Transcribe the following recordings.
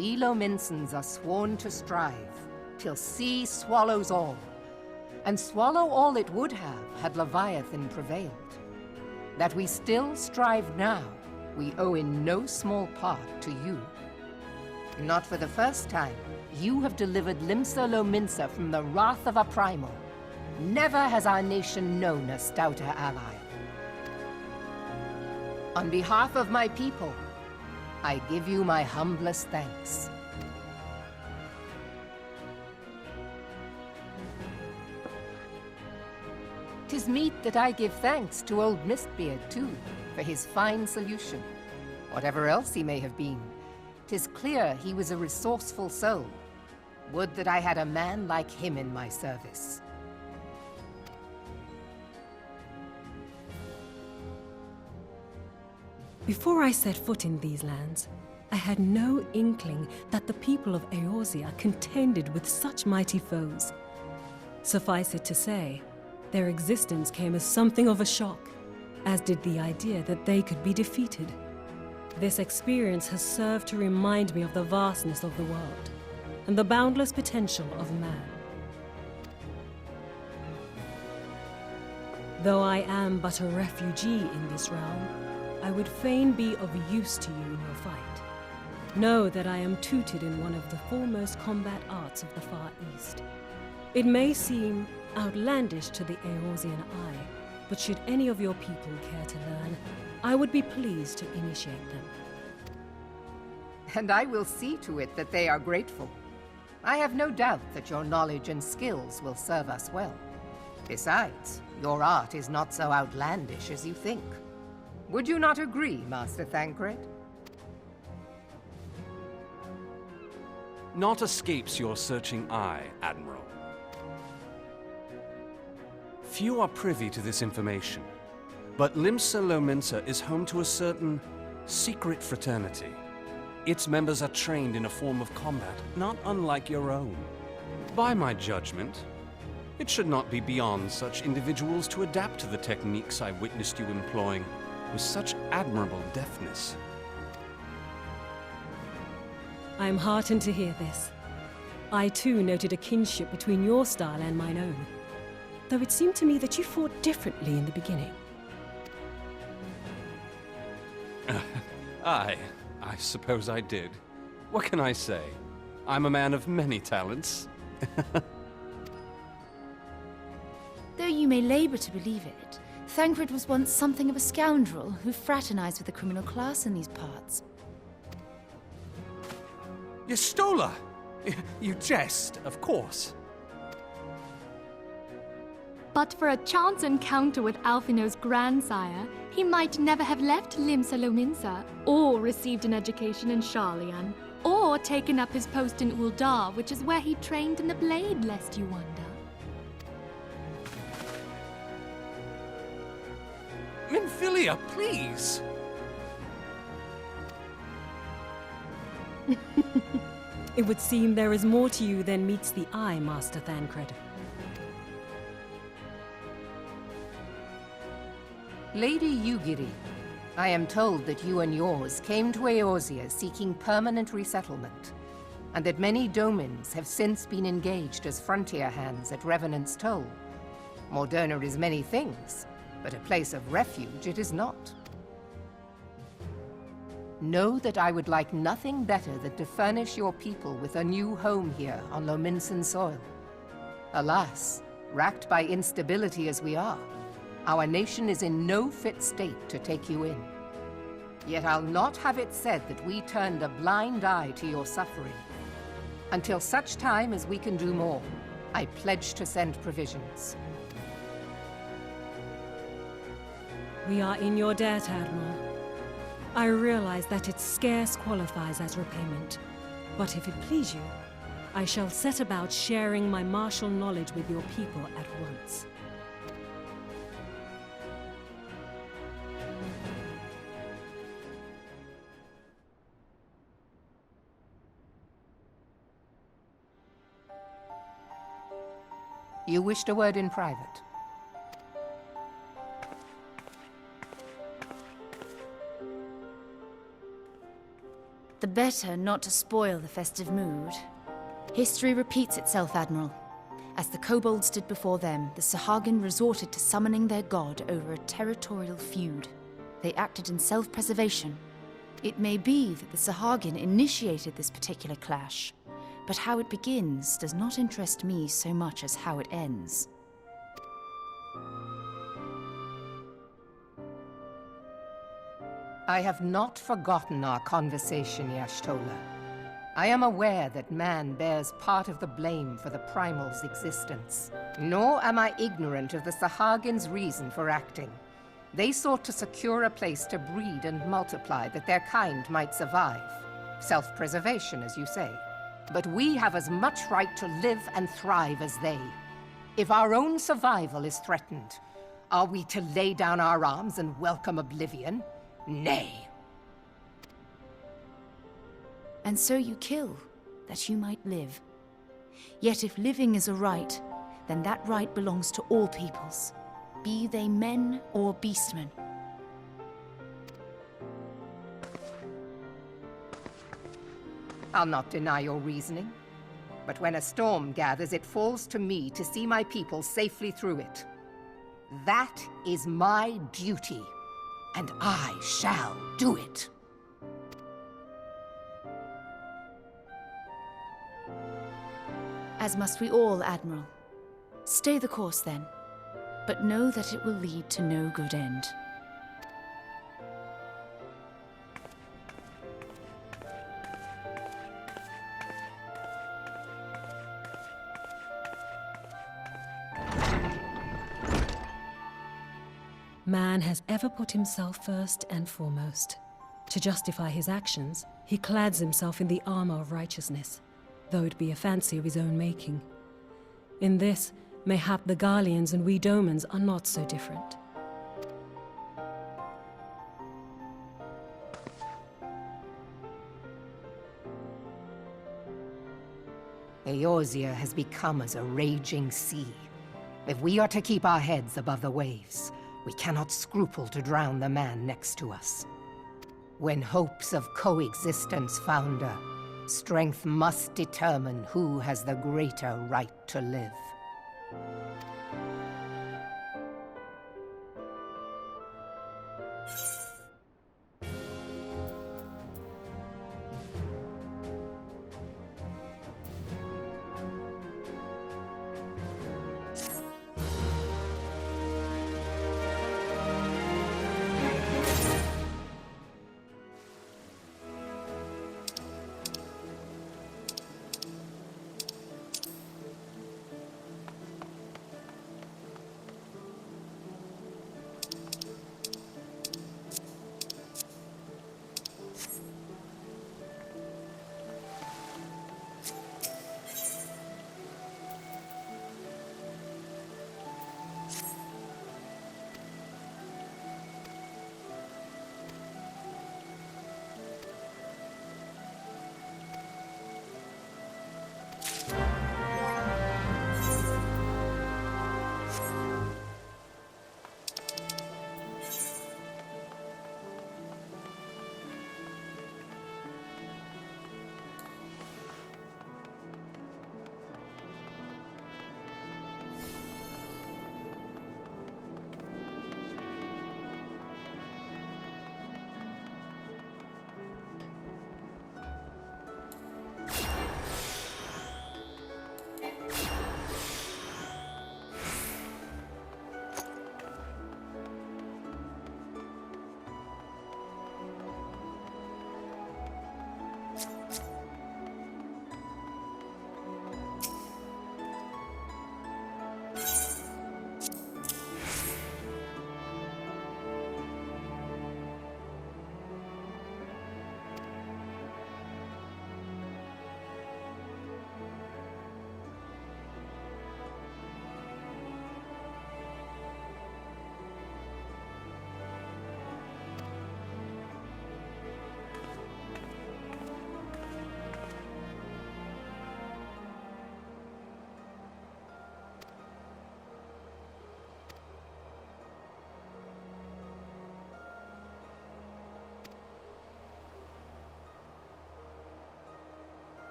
We Lominsons are sworn to strive, till sea swallows all. And swallow all it would have had Leviathan prevailed. That we still strive now, we owe in no small part to you. Not for the first time, you have delivered Limsa Lominsa from the wrath of a primal. Never has our nation known a stouter ally. On behalf of my people, I give you my humblest thanks. 'Tis meet that I give thanks to old Mistbeard, too, for his fine solution. Whatever else he may have been, 'tis clear he was a resourceful soul. Would that I had a man like him in my service. Before I set foot in these lands, I had no inkling that the people of Eorzea contended with such mighty foes. Suffice it to say, their existence came as something of a shock, as did the idea that they could be defeated. This experience has served to remind me of the vastness of the world, and the boundless potential of man. Though I am but a refugee in this realm, I would fain be of use to you in your fight. Know that I am tutored in one of the foremost combat arts of the Far East. It may seem outlandish to the Eorzean eye, but should any of your people care to learn, I would be pleased to initiate them. And I will see to it that they are grateful. I have no doubt that your knowledge and skills will serve us well. Besides, your art is not so outlandish as you think. Would you not agree, Master Thancred? Naught escapes your searching eye, Admiral. Few are privy to this information, but Limsa Lominsa is home to a certain secret fraternity. Its members are trained in a form of combat not unlike your own. By my judgment, it should not be beyond such individuals to adapt to the techniques I witnessed you employing with such admirable deftness. I am heartened to hear this. I too noted a kinship between your style and mine own, though it seemed to me that you fought differently in the beginning. I suppose I did. What can I say? I'm a man of many talents. Though you may labor to believe it, Thancred was once something of a scoundrel who fraternized with the criminal class in these parts. Yestola! You jest, of course. But for a chance encounter with Alphino's grandsire, he might never have left Limsa Lominsa, or received an education in Sharlayan, or taken up his post in Uldar, which is where he trained in the blade, lest you wonder. Minfilia, please! It would seem there is more to you than meets the eye, Master Thancred. Lady Yugiri, I am told that you and yours came to Eorzea seeking permanent resettlement, and that many domins have since been engaged as frontier hands at Revenant's Toll. Moderna is many things, but a place of refuge it is not. Know that I would like nothing better than to furnish your people with a new home here on Lominsan soil. Alas, racked by instability as we are, our nation is in no fit state to take you in. Yet I'll not have it said that we turned a blind eye to your suffering. Until such time as we can do more, I pledge to send provisions. We are in your debt, Admiral. I realize that it scarce qualifies as repayment, but if it please you, I shall set about sharing my martial knowledge with your people at once. You wished a word in private. The better not to spoil the festive mood. History repeats itself, Admiral. As the kobolds did before them, the Sahagin resorted to summoning their god over a territorial feud. They acted in self-preservation. It may be that the Sahagin initiated this particular clash, but how it begins does not interest me so much as how it ends. I have not forgotten our conversation, Y'ashtola. I am aware that man bears part of the blame for the Primal's existence. Nor am I ignorant of the Sahagin's reason for acting. They sought to secure a place to breed and multiply that their kind might survive. Self-preservation, as you say. But we have as much right to live and thrive as they. If our own survival is threatened, are we to lay down our arms and welcome oblivion? Nay. And so you kill, that you might live. Yet if living is a right, then that right belongs to all peoples, be they men or beastmen. I'll not deny your reasoning. But when a storm gathers, it falls to me to see my people safely through it. That is my duty, and I shall do it. As must we all, Admiral. Stay the course, then. But know that it will lead to no good end. Man has ever put himself first and foremost. To justify his actions, he clads himself in the armor of righteousness, though it be a fancy of his own making. In this, mayhap the Garleans and we Domans are not so different. Eorzea has become as a raging sea. If we are to keep our heads above the waves, we cannot scruple to drown the man next to us. When hopes of coexistence founder, strength must determine who has the greater right to live.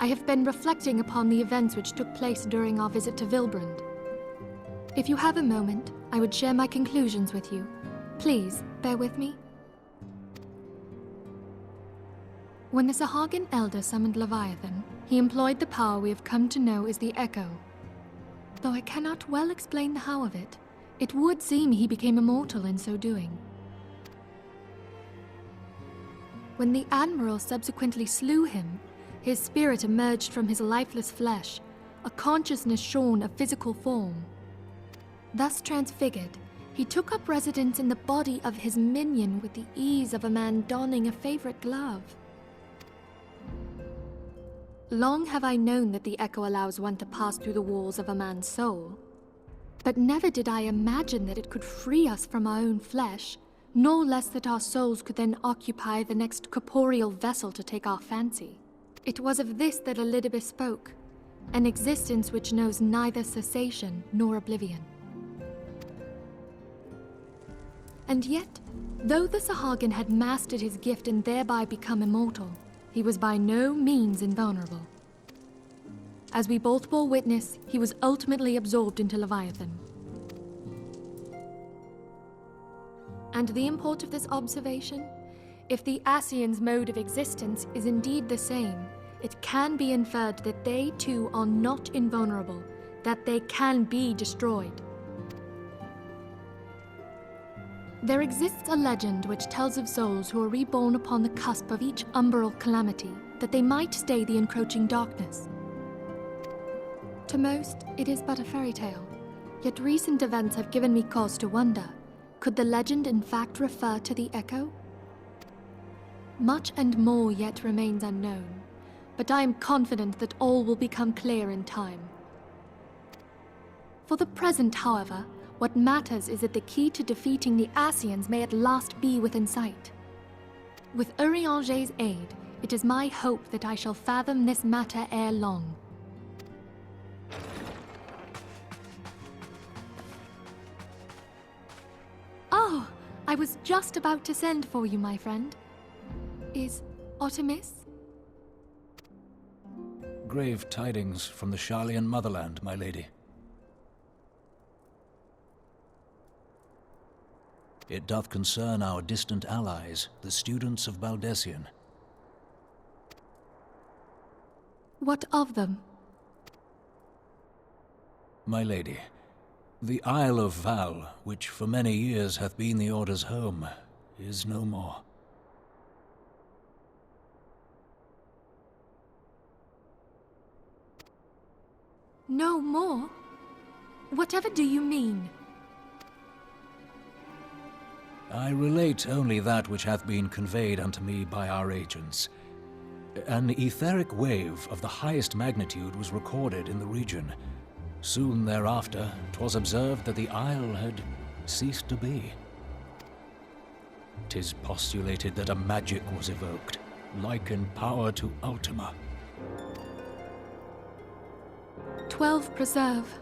I have been reflecting upon the events which took place during our visit to Vilbrand. If you have a moment, I would share my conclusions with you. Please, bear with me. When the Sahagin Elder summoned Leviathan, he employed the power we have come to know as the Echo. Though I cannot well explain the how of it, it would seem he became immortal in so doing. When the Admiral subsequently slew him, his spirit emerged from his lifeless flesh, a consciousness shorn of physical form. Thus transfigured, he took up residence in the body of his minion with the ease of a man donning a favorite glove. Long have I known that the Echo allows one to pass through the walls of a man's soul, but never did I imagine that it could free us from our own flesh, nor less that our souls could then occupy the next corporeal vessel to take our fancy. It was of this that Elidibus spoke, an existence which knows neither cessation nor oblivion. And yet, though the Sahagin had mastered his gift and thereby become immortal, he was by no means invulnerable. As we both bore witness, he was ultimately absorbed into Leviathan. And the import of this observation? If the Ascians' mode of existence is indeed the same, it can be inferred that they too are not invulnerable, that they can be destroyed. There exists a legend which tells of souls who are reborn upon the cusp of each umbral calamity, that they might stay the encroaching darkness. To most, it is but a fairy tale, yet recent events have given me cause to wonder, could the legend in fact refer to the Echo? Much and more yet remains unknown, but I am confident that all will become clear in time. For the present, however, what matters is that the key to defeating the Ascians may at last be within sight. With Urianger's aid, it is my hope that I shall fathom this matter ere long. Oh, I was just about to send for you, my friend. Is Artemis? Grave tidings from the Sharlayan motherland, my lady. It doth concern our distant allies, the students of Baldessian. What of them? My lady, the Isle of Val, which for many years hath been the Order's home, is no more. No more? Whatever do you mean? I relate only that which hath been conveyed unto me by our agents. An etheric wave of the highest magnitude was recorded in the region. Soon thereafter, 'twas observed that the isle had ceased to be. 'Tis postulated that a magic was evoked, like in power to Ultima. 12 preserve.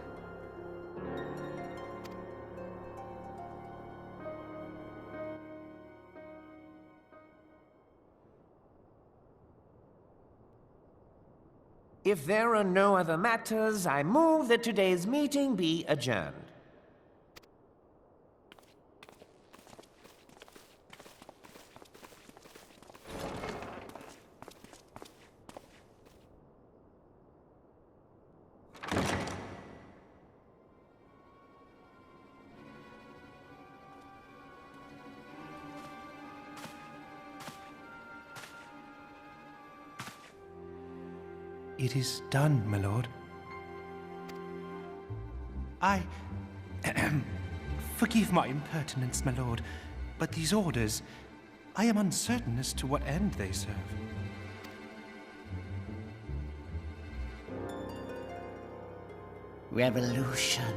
If there are no other matters, I move that today's meeting be adjourned. It is done, my lord. I... Forgive my impertinence, my lord, but these orders, I am uncertain as to what end they serve. Revolution.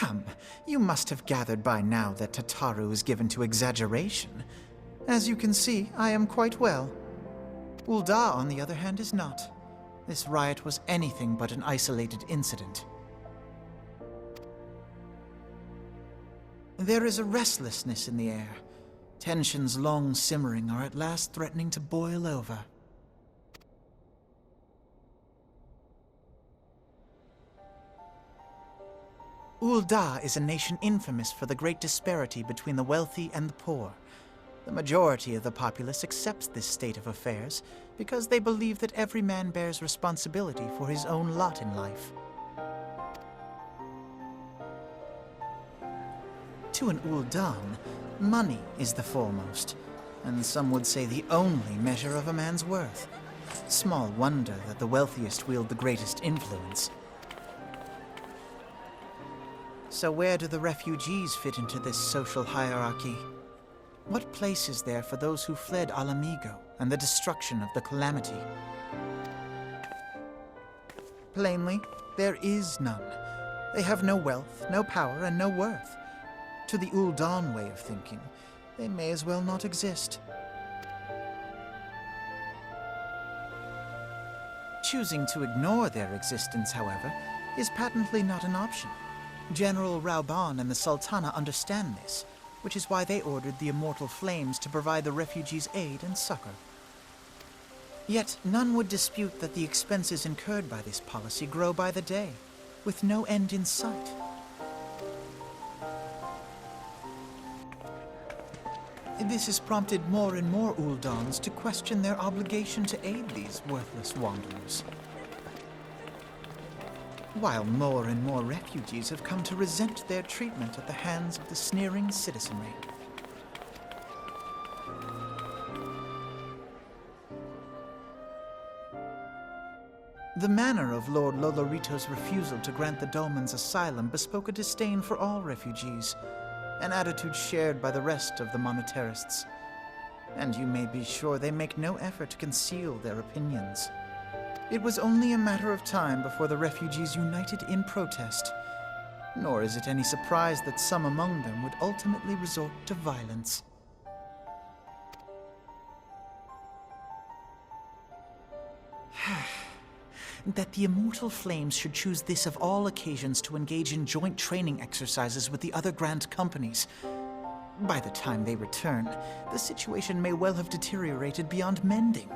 Ma'am, you must have gathered by now that Tataru is given to exaggeration. As you can see, I am quite well. Ul'dah, on the other hand, is not. This riot was anything but an isolated incident. There is a restlessness in the air. Tensions long simmering are at last threatening to boil over. Ul'dah is a nation infamous for the great disparity between the wealthy and the poor. The majority of the populace accepts this state of affairs because they believe that every man bears responsibility for his own lot in life. To an Ul'dan, money is the foremost, and some would say the only measure of a man's worth. Small wonder that the wealthiest wield the greatest influence. So where do the refugees fit into this social hierarchy? What place is there for those who fled Alamigo and the destruction of the Calamity? Plainly, there is none. They have no wealth, no power, and no worth. To the Ul'dan way of thinking, they may as well not exist. Choosing to ignore their existence, however, is patently not an option. General Rauban and the Sultana understand this, which is why they ordered the Immortal Flames to provide the refugees aid and succor. Yet none would dispute that the expenses incurred by this policy grow by the day, with no end in sight. This has prompted more and more Uldans to question their obligation to aid these worthless wanderers. While more and more refugees have come to resent their treatment at the hands of the sneering citizenry. The manner of Lord Lolorito's refusal to grant the Dolmens asylum bespoke a disdain for all refugees, an attitude shared by the rest of the monetarists. And you may be sure they make no effort to conceal their opinions. It was only a matter of time before the refugees united in protest. Nor is it any surprise that some among them would ultimately resort to violence. That the Immortal Flames should choose this of all occasions to engage in joint training exercises with the other Grand Companies. By the time they return, the situation may well have deteriorated beyond mending.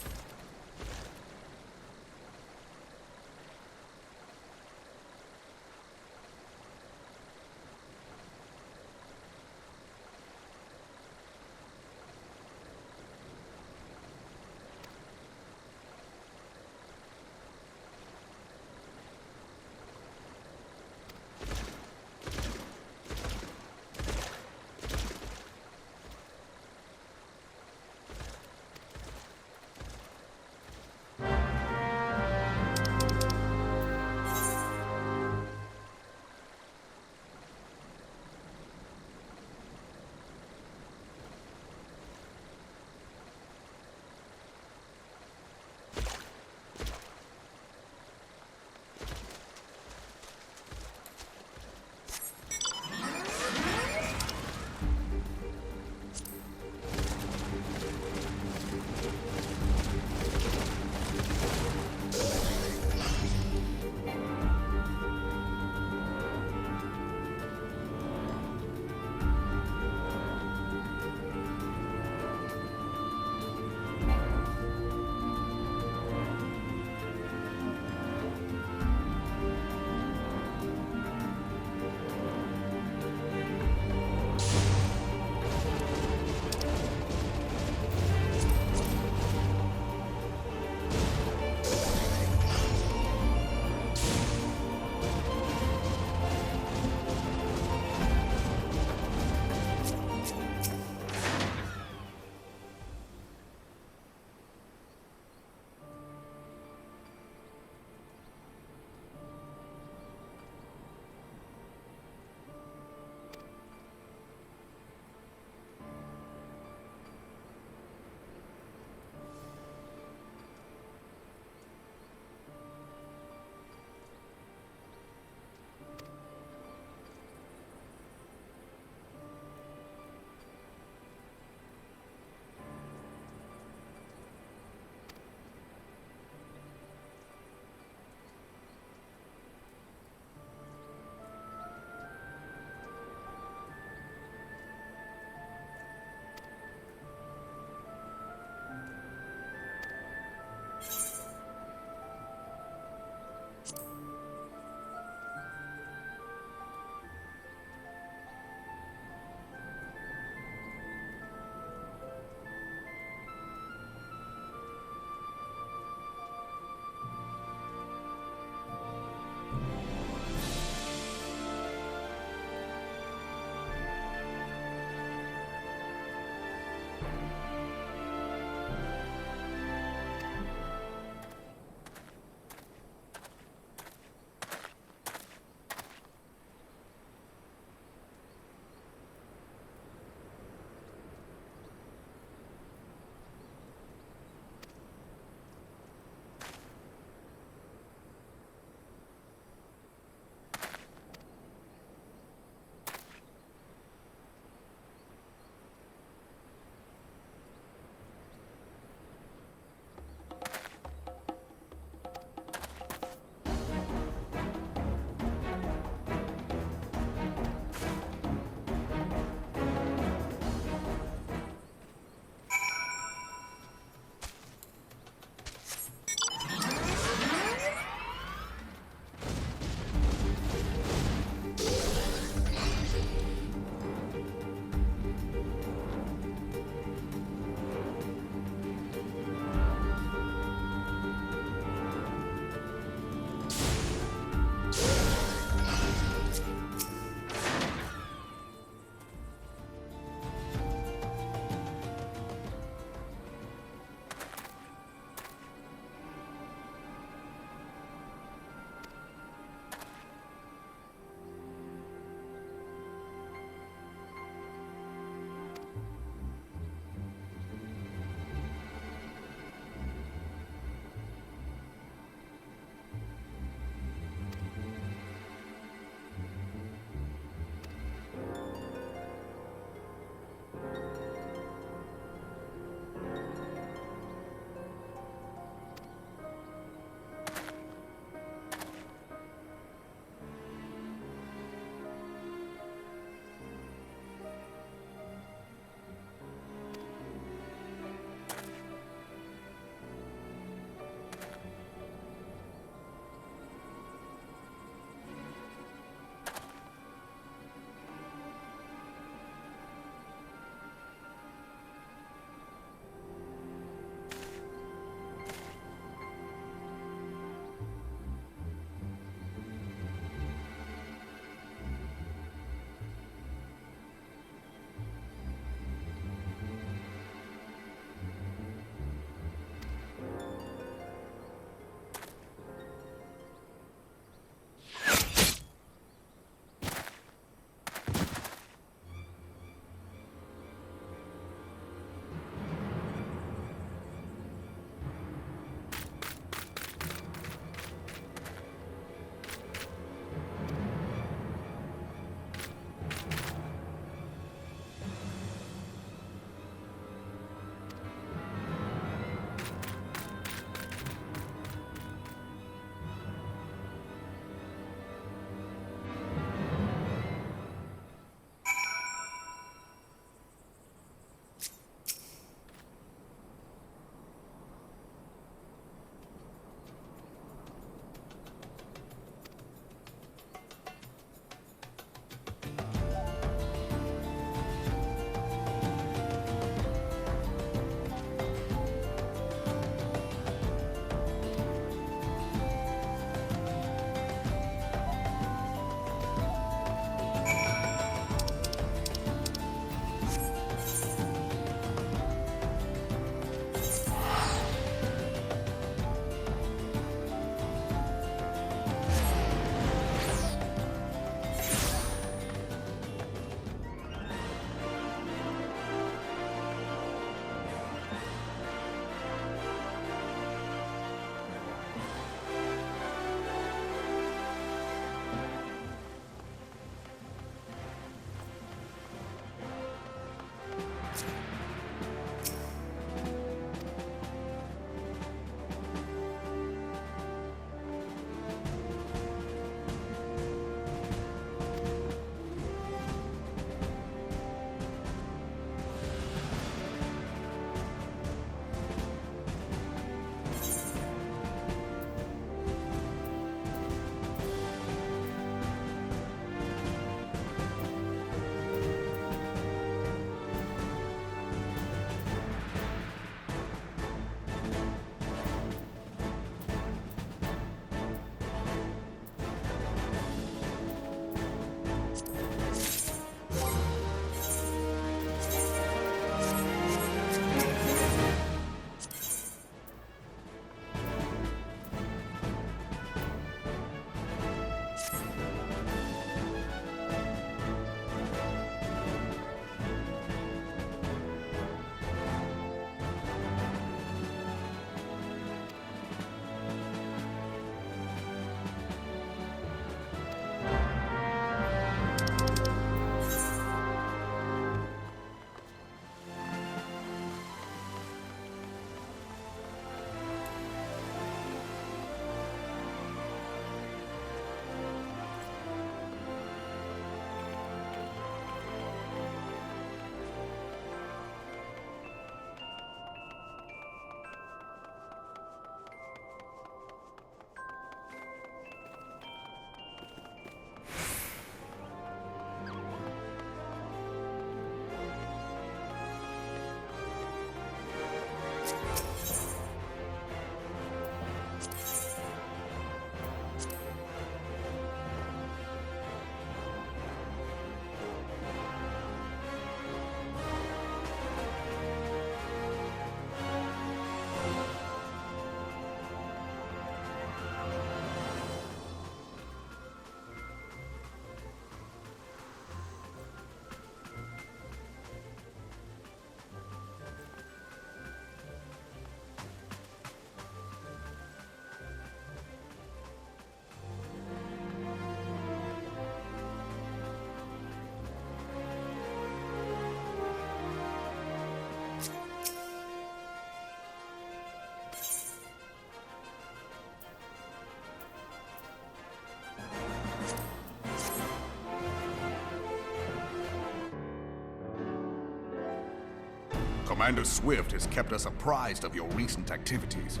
Commander Swift has kept us apprised of your recent activities.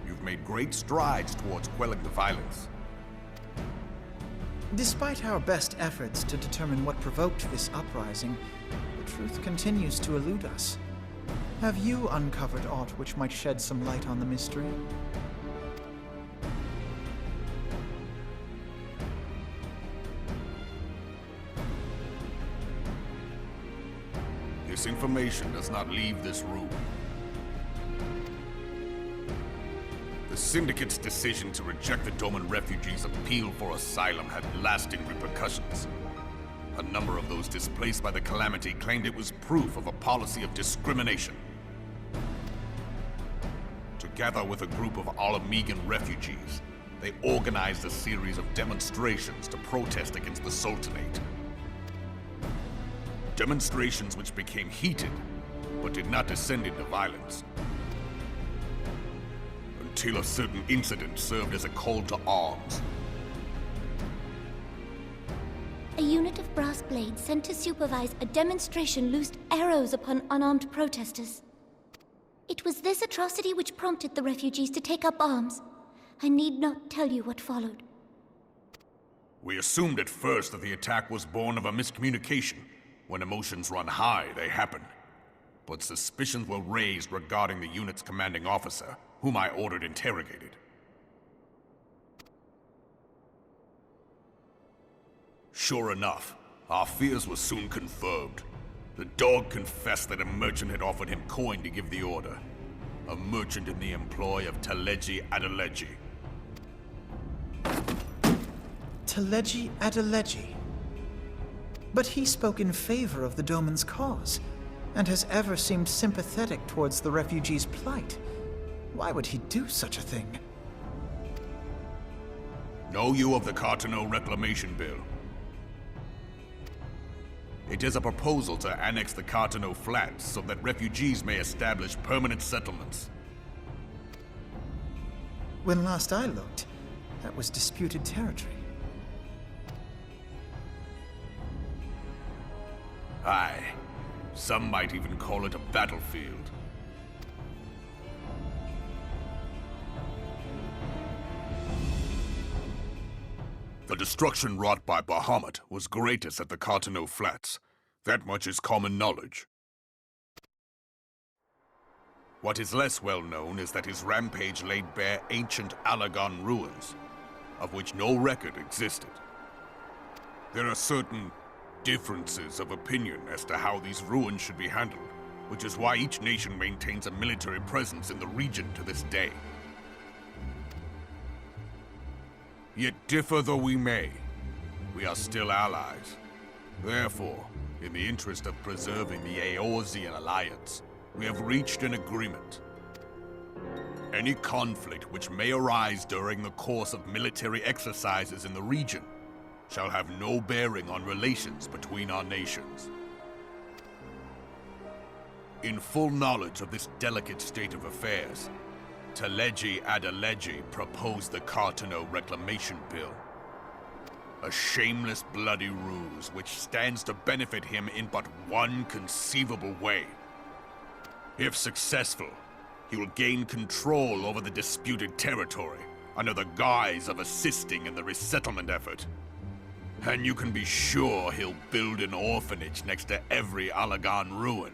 You've made great strides towards quelling the violence. Despite our best efforts to determine what provoked this uprising, the truth continues to elude us. Have you uncovered aught which might shed some light on the mystery? This information does not leave this room. The Syndicate's decision to reject the Doman refugees' appeal for asylum had lasting repercussions. A number of those displaced by the calamity claimed it was proof of a policy of discrimination. Together with a group of Alamegan refugees, they organized a series of demonstrations to protest against the Sultanate. Demonstrations which became heated, but did not descend into violence. Until a certain incident served as a call to arms. A unit of brass blades sent to supervise a demonstration loosed arrows upon unarmed protesters. It was this atrocity which prompted the refugees to take up arms. I need not tell you what followed. We assumed at first that the attack was born of a miscommunication. When emotions run high, they happen. But suspicions were raised regarding the unit's commanding officer, whom I ordered interrogated. Sure enough, our fears were soon confirmed. The dog confessed that a merchant had offered him coin to give the order. A merchant in the employ of Teleji Adeleji. Teleji Adeleji? But he spoke in favor of the Doman's cause, and has ever seemed sympathetic towards the refugees' plight. Why would he do such a thing? Know you of the Cartano Reclamation Bill? It is a proposal to annex the Cartano Flats so that refugees may establish permanent settlements. When last I looked, that was disputed territory. Aye. Some might even call it a battlefield. The destruction wrought by Bahamut was greatest at the Cartano Flats. That much is common knowledge. What is less well known is that his rampage laid bare ancient Alagon ruins, of which no record existed. There are certain differences of opinion as to how these ruins should be handled, which is why each nation maintains a military presence in the region to this day. Yet differ though we may, we are still allies. Therefore, in the interest of preserving the Eorzean alliance, we have reached an agreement. Any conflict which may arise during the course of military exercises in the region shall have no bearing on relations between our nations. In full knowledge of this delicate state of affairs, Teleji Adeleji proposed the Cartano Reclamation Bill. A shameless bloody ruse which stands to benefit him in but one conceivable way. If successful, he will gain control over the disputed territory under the guise of assisting in the resettlement effort. And you can be sure he'll build an orphanage next to every Alagan ruin.